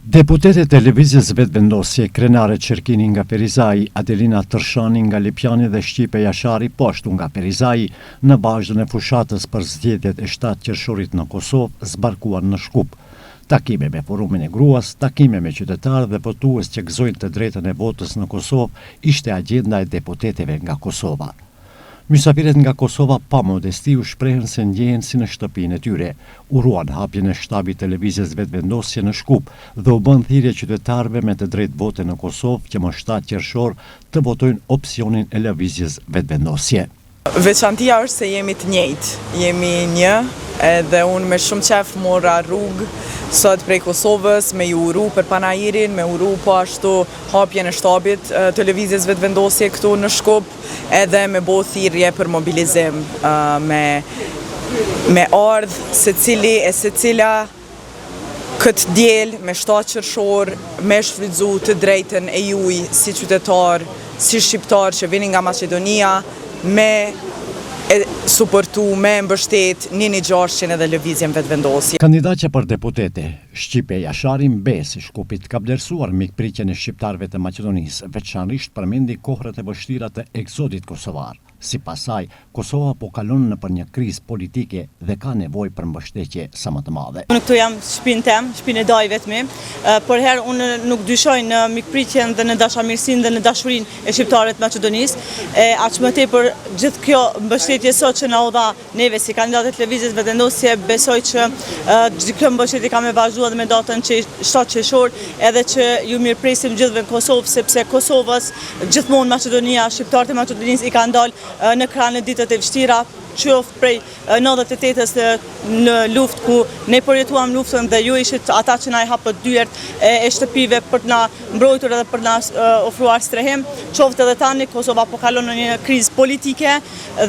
Deputetet e Lëvizjes Vetëvendosje, Krenare Qerkini nga Perizai, Adelina Tërshani nga Lipjani dhe Shqipe Jashari poshtu nga Perizai, në vazhdën e fushatës për zgjedhjet e 7 qershorit në Kosovë, zbarkuan në Shkup. Takime me forumin e gruas, takime me qytetarë dhe votues që gëzojnë të drejtën e votës në Kosovë ishte agjenda e deputeteve nga Kosova. Mysafiret nga Kosova pa modesti u shprehen se ndjehen si në shtëpinë e tyre. Uruan hapjen e shtabit të Lëvizjes Vetëvendosje në Shkup dhe u bën thirrje qytetarëve me të drejtë vote në Kosovë që më 7 qershor të votojnë opsionin e Lëvizjes Vetëvendosje. Veçantia është se jemi të njëjtë, jemi një, edhe unë me shumë qef mora rrugë sot prej Kosovës me ju uru për panajirin, me uru po ashtu hapjen e shtabit të Lëvizjes Vetëvendosje këtu në Shkup, edhe me bo thirrje për mobilizim, me ardhë secila këtë diel me 7 qershor, me shfrytzu të drejtën e juj si qytetar, si shqiptar që vini nga Maqedonia, me suportu, me mbështet 1-600 edhe Lëvizjen Vetëvendosje. Kandidatja për deputete, Shqipe Jashari Mbesi Shkupit ka vlerësuar mikpritjen e shqiptarëve të Maqedonisë, veçanërisht përmendi kohrat e vështira të eksodit kosovar. Sipas saj, Kosova po kalon nëpër një krizë politike dhe ka nevojë për mbështetje sa më të madhe. Unë këtu jam shtëpinë tem, shtëpinë e daj vetëm, por herë unë nuk dyshoj në mikpritjen dhe në dashamirësinë dhe në dashurinë e shqiptarëve të Maqedonisë. Aq më tepër gjithë kjo mbështetje sot që na u dha neve si kandidatë të Lëvizjes Vetëvendosje, besoj që gjithë kjo mbështetje ka me vazhduar dhe me datën 7 qershor, edhe që ju mirëpresim gjithëve në Kosovë, sepse Kosovës gjithmonë Maqedonia, shqiptarët e Maqedonisë i kanë dalë në krah në ditët e vështira, qoftë prej 98-s në luftë ku ne përjetuam luftën dhe ju ishit ata që na i hapët dyert e shtëpive për të na mbrojtur edhe për të na ofruar strehim, qoftë edhe tani Kosova po kalon në një krizë politike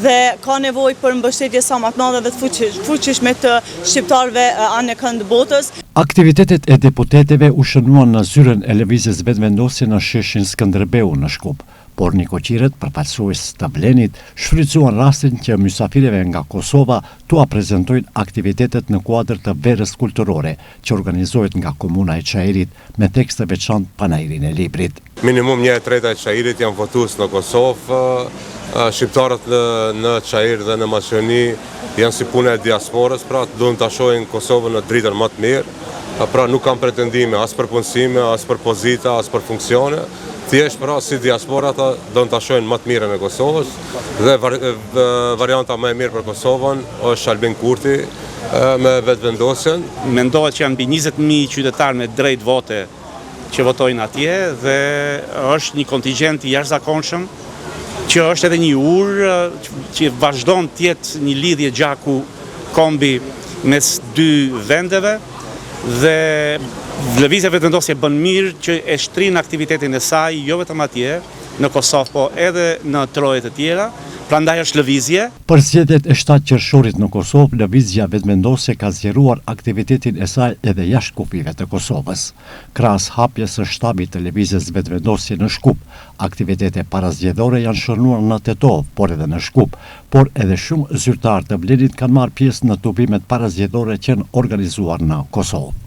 dhe ka nevojë për mbështetje sa më të madhe dhe të fuqishme të shqiptarëve anë kënd botës. Aktivitetet e deputeteve u shënuan në zyrën e Lëvizjes Vetëvendosje në sheshin Skënderbeu në Shkup, por Nikoqiret, përfaqësues të Blenit, shfrytzuan rastin që mysafirëve nga Kosova tua prezantojnë aktivitetet në kuadër të verës kulturore që organizohet nga Komuna e Çajirit me tekst të veçantë panajirin e librit. Minimum 1/3 e Çajirit janë votues në Kosovë. Shqiptarët në Çajir dhe në Maqedoni janë si punë e diasporës, pra duhen ta shohin Kosovën në dritën më të mirë. Pra nuk kanë pretendime as për punësime, as për pozita, as për funksione. Thjesht pra si diaspora ata do ta shohin më të mirën e Kosovës dhe varianta më e mirë për Kosovën është Albin Kurti me Vetëvendosjen. Mendohet që janë mbi 20.000 qytetarë me drejt vote që votojnë atje dhe është një kontingjent i jashtëzakonshëm që është edhe një urë që vazhdon të jetë një lidhje gjaku kombi mes dy vendeve dhe Lëvizja Vetëvendosje bën mirë që e shtrin aktivitetin e saj jo vetëm atje në Kosovë, po edhe në troje të tjera. Prandaj është lëvizje. Për zgjedhjet e 7 qershorit në Kosovë, Lëvizja Vetëvendosje ka zgjeruar aktivitetin e saj edhe jashtë kufive të Kosovës. Krahas hapjes së shtabit të Lëvizjes Vetëvendosje në Shkup, aktivitete parazgjedhore janë shënuar në Tetov, por edhe në Shkup, por edhe shumë zyrtarë të Blenit kanë marrë pjesë në tubimet parazgjedhore që janë organizuar në Kosovë.